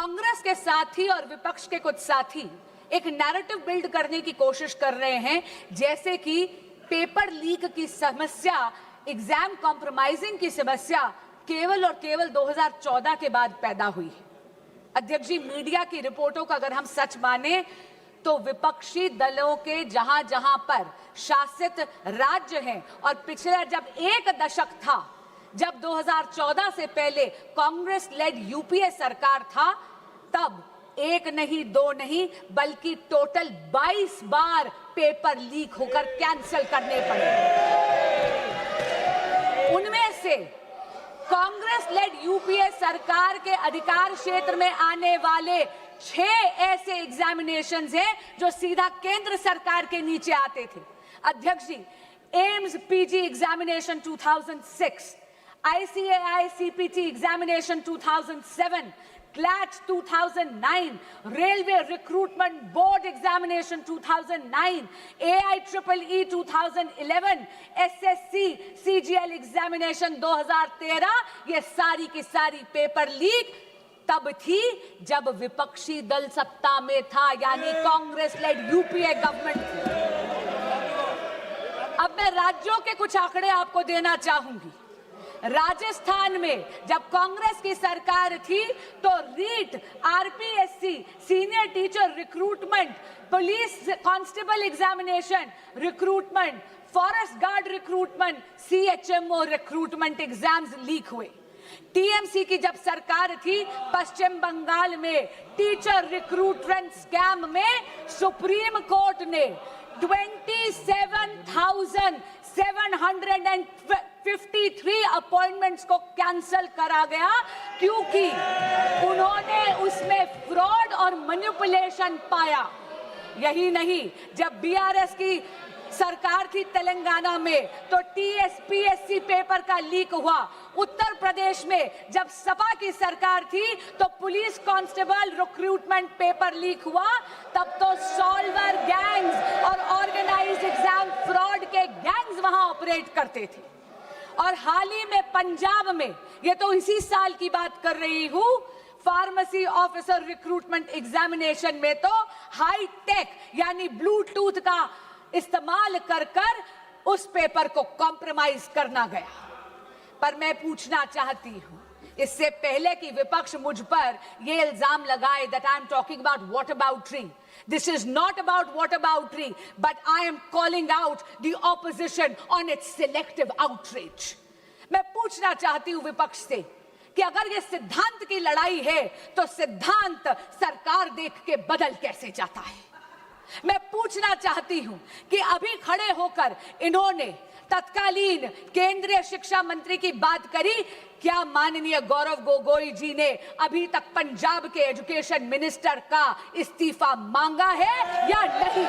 कांग्रेस के साथी और विपक्ष के कुछ साथी एक नैरेटिव बिल्ड करने की कोशिश कर रहे हैं, जैसे कि पेपर लीक की समस्या, एग्जाम कॉम्प्रोमाइजिंग की समस्या केवल और केवल 2014 के बाद पैदा हुई है। अध्यक्ष जी, मीडिया की रिपोर्टों का अगर हम सच माने तो विपक्षी दलों के जहां जहां पर शासित राज्य हैं और पिछले जब एक दशक था, जब 2014 से पहले कांग्रेस लेड यूपीए सरकार था, तब एक नहीं दो नहीं बल्कि टोटल 22 बार पेपर लीक होकर कैंसिल करने पड़े। उनमें से कांग्रेस लेड यूपीए सरकार के अधिकार क्षेत्र में आने वाले 6 ऐसे एग्जामिनेशंस हैं जो सीधा केंद्र सरकार के नीचे आते थे। अध्यक्ष जी, AIIMS PG examination 2006, ICAI CPT examination 2007, CLAT 2009, Railway Recruitment Board Examination 2009, AIEEE 2011, SSC CGL Examination 2013, ये सारी की सारी पेपर लीक तब थी जब विपक्षी दल सत्ता में था, यानी कांग्रेस लेड यूपीए गवर्नमेंट थी। अब मैं राज्यों के कुछ आंकड़े आपको देना चाहूंगी। राजस्थान में जब कांग्रेस की सरकार थी तो REET, RPSC, senior teacher recruitment, police constable examination recruitment, forest guard recruitment, CHMO recruitment exams leak हुए। टीएमसी की जब सरकार थी पश्चिम बंगाल में टीचर रिक्रूटमेंट स्कैम में सुप्रीम कोर्ट ने 27,753 अपॉइंटमेंट्स को कैंसिल करा गया, क्योंकि उन्होंने उसमें फ्रॉड और मैनिपुलेशन पाया। यही नहीं, जब बीआरएस की सरकार थी तेलंगाना में तो टीएसपीएससी पेपर का लीक हुआ। उत्तर प्रदेश में जब सपा की सरकार थी तो police constable recruitment paper leak हुआ। तब तो सॉल्वर गैंग्स और ऑर्गेनाइज्ड एग्जाम फ्रॉड के गैंग्स वहां ऑपरेट करते थे। और हाल ही में पंजाब में, ये तो इसी साल की बात कर रही हूं, फार्मेसी ऑफिसर रिक्रूटमेंट एग्जामिनेशन में तो हाई टेक यानी ब्लूटूथ का इस्तेमाल कर उस पेपर को कॉम्प्रोमाइज करना गया। पर मैं पूछना चाहती हूं, इससे पहले कि विपक्ष मुझ पर यह इल्जाम लगाए that I am talking about whataboutery. This is not about whataboutery, but I am calling out the opposition on its selective outrage. मैं पूछना चाहती हूं विपक्ष से कि अगर ये सिद्धांत की लड़ाई है तो सिद्धांत सरकार देख के बदल कैसे जाता है। मैं पूछना चाहती हूं कि अभी खड़े होकर इन्होंने तत्कालीन केंद्रीय शिक्षा मंत्री की बात करी, क्या माननीय गौरव गोगोई जी ने अभी तक पंजाब के एजुकेशन मिनिस्टर का इस्तीफा मांगा है या नहीं?